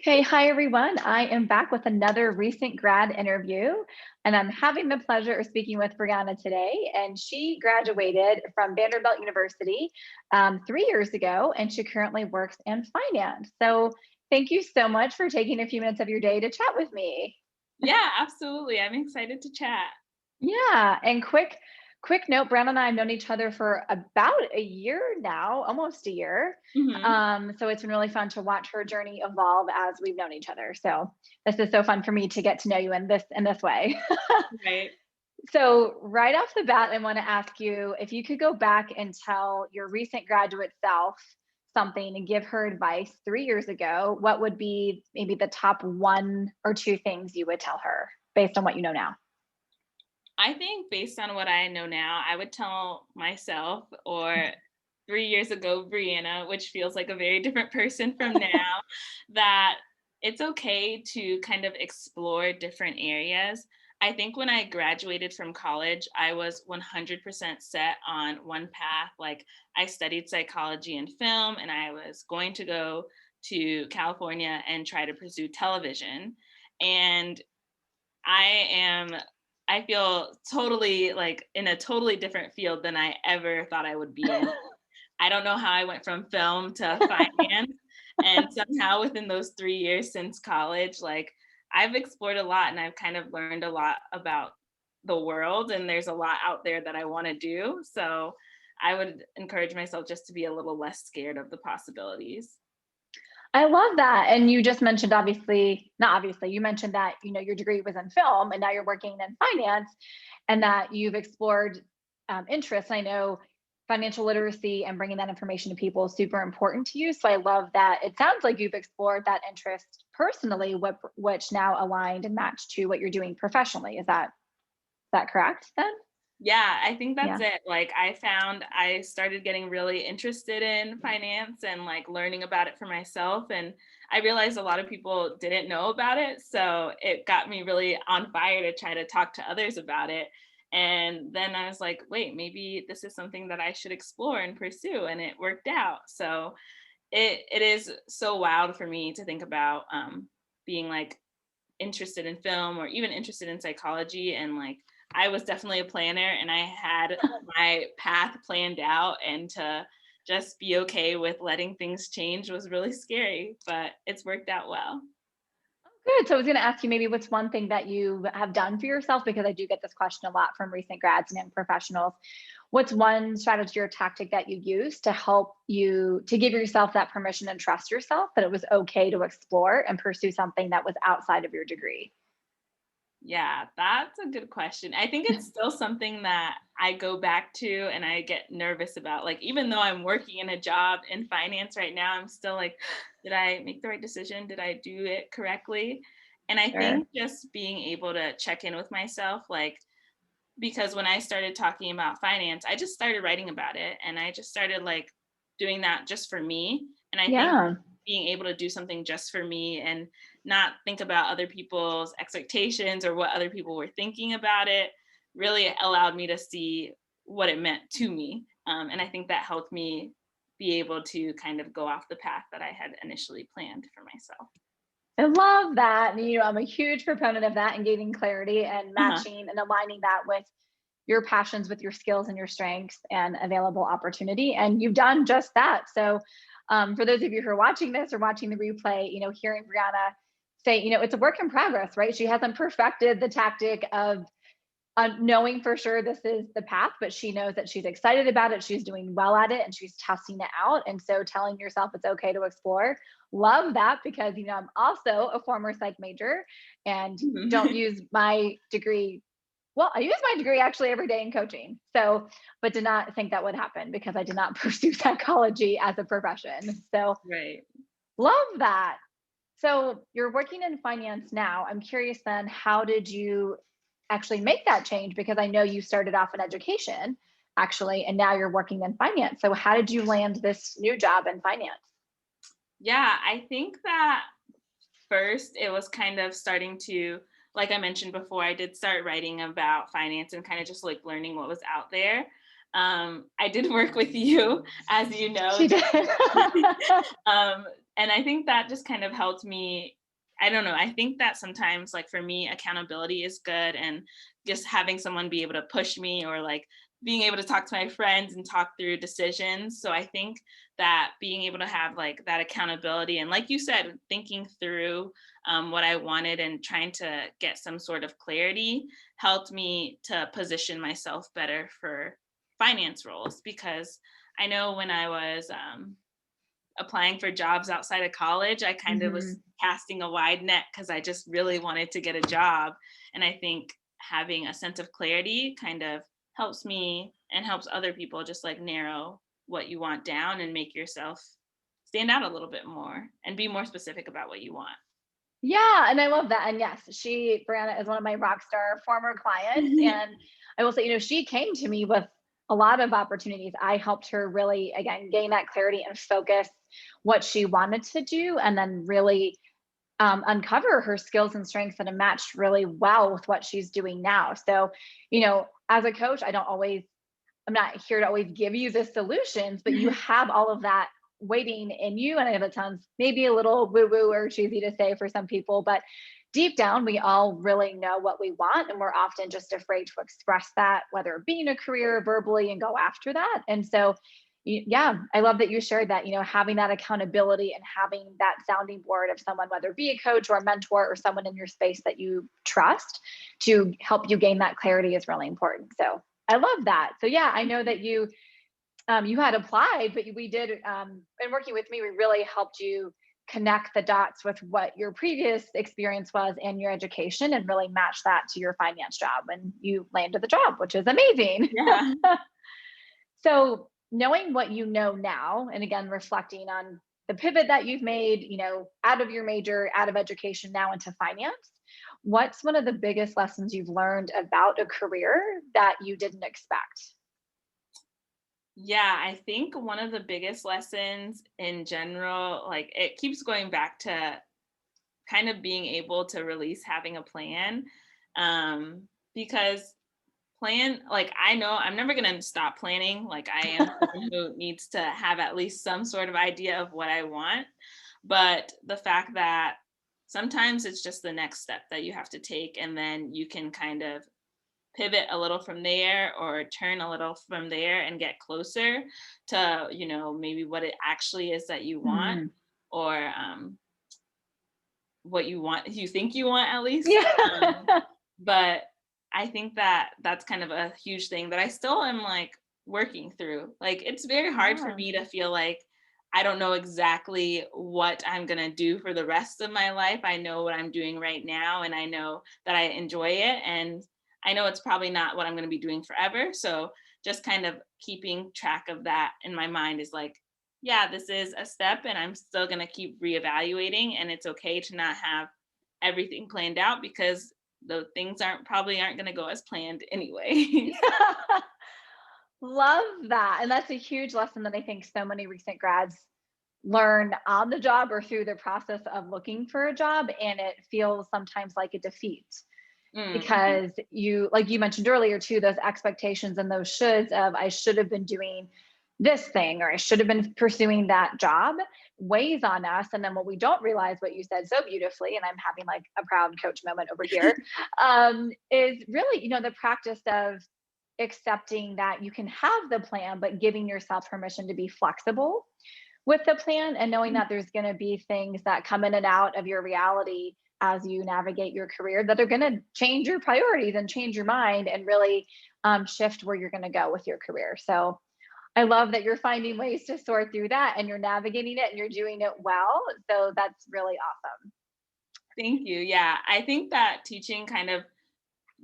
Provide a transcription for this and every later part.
Okay, hi everyone. I am back with another recent grad interview, and I'm having the pleasure of speaking with Briana today. And she graduated from Vanderbilt University 3 years ago, and she currently works in finance. So, thank you so much for taking a few minutes of your day to chat with me. Yeah, absolutely. I'm excited to chat. Yeah, and quick note, Brandon and I have known each other for about a year now, almost a year. Mhm. So it's been really fun to watch her journey evolve as we've known each other. So this is so fun for me to get to know you in this way. Right. So right off the bat, I want to ask you if you could go back and tell your recent graduate self something and give her advice 3 years ago, what would be maybe the top one or two things you would tell her based on what you know now? I think based on what I know now, I would tell myself or 3 years ago, Brianna, which feels like a very different person from now, that it's okay to kind of explore different areas. I think when I graduated from college, I was 100% set on one path. Like, I studied psychology and film, and I was going to go to California and try to pursue television. And I am I feel totally like in a totally different field than I ever thought I would be in. I don't know how I went from film to finance, and somehow within those 3 years since college, like, I've explored a lot and I've kind of learned a lot about the world, and there's a lot out there that I wanna do, so I would encourage myself just to be a little less scared of the possibilities. I love that. And you just mentioned, obviously, not obviously, you mentioned that, your degree was in film and now you're working in finance and that you've explored interests. I know financial literacy and bringing that information to people is super important to you. So I love that. It sounds like you've explored that interest personally, which now aligned and matched to what you're doing professionally. Is that correct then? Yeah, I think that's Yeah. it. Like, I found I started getting really interested in finance and like learning about it for myself. And I realized a lot of people didn't know about it. So it got me really on fire to try to talk to others about it. And then I was like, wait, maybe this is something that I should explore and pursue. And it worked out. So it is so wild for me to think about being like interested in film or even interested in psychology, and like I was definitely a planner and I had my path planned out, and to just be okay with letting things change was really scary, but it's worked out well. Good. So I was going to ask you maybe what's one thing that you have done for yourself, because I do get this question a lot from recent grads and young professionals. What's one strategy or tactic that you use to help you to give yourself that permission and trust yourself that it was okay to explore and pursue something that was outside of your degree? Yeah, that's a good question. I think it's still something that I go back to and I get nervous about. Like, even though I'm working in a job in finance right now, I'm still like, did I make the right decision? Did I do it correctly? And I Sure. think just being able to check in with myself, like, because when I started talking about finance, I just started writing about it and I just started like doing that just for me. And I think Yeah. being able to do something just for me and not think about other people's expectations or what other people were thinking about it really allowed me to see what it meant to me. And I think that helped me be able to kind of go off the path that I had initially planned for myself. I love that. And, I'm a huge proponent of that and gaining clarity and Uh-huh. matching and aligning that with your passions, with your skills and your strengths and available opportunity. And you've done just that. So, for those of you who are watching this or watching the replay, hearing Brianna say, it's a work in progress, right? She hasn't perfected the tactic of knowing for sure this is the path, but she knows that she's excited about it. She's doing well at it and she's testing it out. And so telling yourself it's okay to explore, love that, because, I'm also a former psych major and don't Mhm. use my degree. Well, I use my degree actually every day in coaching. So, but did not think that would happen because I did not pursue psychology as a profession. So, Right. love that. So you're working in finance now. I'm curious then, how did you actually make that change? Because I know you started off in education actually, and now you're working in finance. So how did you land this new job in finance? Yeah, I think that first it was kind of starting to, like I mentioned before, I did start writing about finance and kind of just like learning what was out there. I did work with you, as you know, She did. just um, And I think that just kind of helped me. I don't know. I think that sometimes, like for me, accountability is good, and just having someone be able to push me, or like being able to talk to my friends and talk through decisions. So I think that being able to have like that accountability, and like you said, thinking through what I wanted and trying to get some sort of clarity helped me to position myself better for finance roles. Because I know when I was applying for jobs outside of college, I kind of was Mhm. casting a wide net because I just really wanted to get a job. And I think having a sense of clarity kind of helps me and helps other people just like narrow what you want down and make yourself stand out a little bit more and be more specific about what you want. Yeah, and I love that. And yes, Brianna is one of my rock star former clients. And I will say, she came to me with a lot of opportunities. I helped her really, again, gain that clarity and focus what she wanted to do, and then really uncover her skills and strengths that have matched really well with what she's doing now. So, as a coach, I'm not here to always give you the solutions, but you have all of that waiting in you. And I know that sounds maybe a little woo woo or cheesy to say for some people, but deep down, we all really know what we want. And we're often just afraid to express that, whether it be in a career verbally, and go after that. And so, yeah, I love that you shared that, having that accountability and having that sounding board of someone, whether it be a coach or a mentor or someone in your space that you trust to help you gain that clarity is really important. So I love that. So yeah, I know that you had applied, but we did in working with me, we really helped you connect the dots with what your previous experience was and your education, and really match that to your finance job, and you landed the job, which is amazing. Yeah. So knowing what you know now, and again reflecting on the pivot that you've made, out of your major, out of education, now into finance, what's one of the biggest lessons you've learned about a career that you didn't expect? Yeah, I think one of the biggest lessons in general, like it keeps going back to kind of being able to release having a plan. Because like I know I'm never going to stop planning. Like I am someone who needs to have at least some sort of idea of what I want. But the fact that sometimes it's just the next step that you have to take, and then you can kind of pivot a little from there or turn a little from there and get closer to, maybe what it actually is that you want, Mm. or what you think you want at least. Yeah. But I think that that's kind of a huge thing that I still am like working through. Like it's very hard for Yeah. me to feel like I don't know exactly what I'm going to do for the rest of my life. I know what I'm doing right now, and I know that I enjoy it, and I know it's probably not what I'm going to be doing forever. So just kind of keeping track of that in my mind is like, yeah, this is a step, and I'm still going to keep reevaluating, and it's okay to not have everything planned out, because the things aren't going to go as planned anyway. Love that. And that's a huge lesson that I think so many recent grads learn on the job or through the process of looking for a job. And it feels sometimes like a defeat Mm-hmm. because like you mentioned earlier too, those expectations and those shoulds of I should have been doing this thing or I should have been pursuing that job weighs on us. And then what we don't realize, what you said so beautifully, and I'm having like a proud coach moment over here, is really, the practice of accepting that you can have the plan, but giving yourself permission to be flexible with the plan, and knowing that there's going to be things that come in and out of your reality as you navigate your career that are going to change your priorities and change your mind, and really shift where you're going to go with your career. So I love that you're finding ways to sort through that, and you're navigating it and you're doing it well. So that's really awesome. Thank you. Yeah, I think that teaching kind of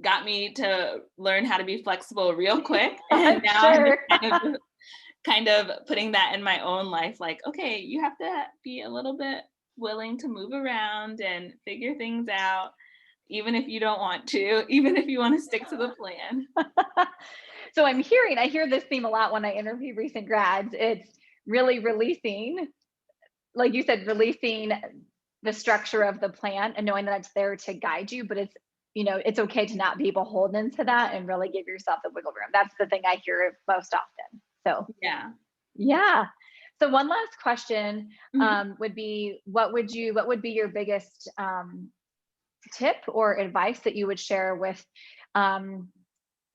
got me to learn how to be flexible real quick, and I'm now I'm just sure. kind of putting that in my own life. Like, okay, you have to be a little bit willing to move around and figure things out, even if you don't want to, even if you want to stick to the plan. So I hear this theme a lot when I interview recent grads. It's really releasing, like you said, releasing the structure of the plan and knowing that it's there to guide you, but it's okay to not be beholden to that and really give yourself the wiggle room. That's the thing I hear most often. So Yeah. yeah. So one last question Mhm. would be, what would be your biggest tip or advice that you would share with um,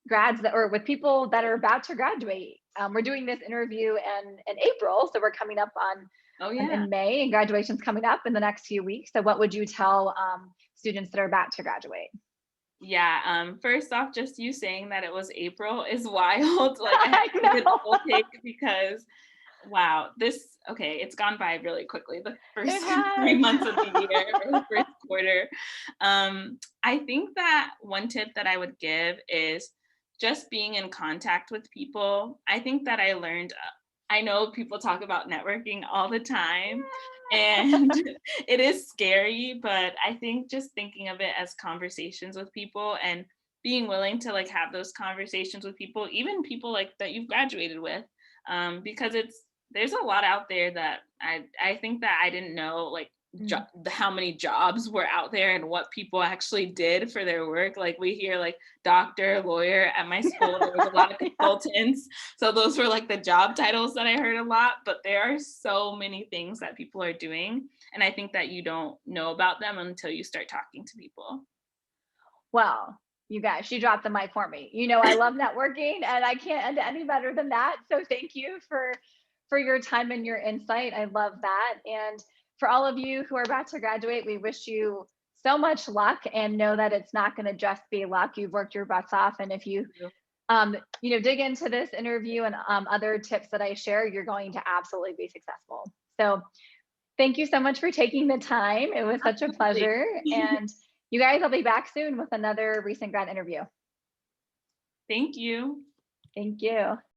grads that, or with people that are about to graduate? We're doing this interview in April, so we're coming up on Oh yeah. in May, and graduation's coming up in the next few weeks. So what would you tell students that are about to graduate? Yeah, first off, just you saying that it was April is wild. Like I had I to give it a know. full take because wow, okay, it's gone by really quickly. The It first 3 months of the year has. or the first quarter. I think that one tip that I would give is just being in contact with people. I think that I learned, I know people talk about networking all the time, and it is scary, but I think just thinking of it as conversations with people and being willing to like have those conversations with people, even people like that you've graduated with, because there's a lot out there that I think that I didn't know, like Mm. how many jobs were out there and what people actually did for their work. Like we hear like doctor, lawyer. At my school there was a lot of Yeah. consultants, so those were like the job titles that I heard a lot, but there are so many things that people are doing, and I think that you don't know about them until you start talking to people. Well, you guys, she dropped the mic for me. You know, I love networking, and I can't end any better than that. So thank you for your time and your insight. I love that. And for all of you who are about to graduate, we wish you so much luck, and know that it's not going to just be luck. You've worked your butts off, and if you dig into this interview and other tips that I share, you're going to absolutely be successful. So thank you so much for taking the time. It was such a Absolutely. pleasure. And you guys, I'll be back soon with another recent grad interview. Thank you. Thank you.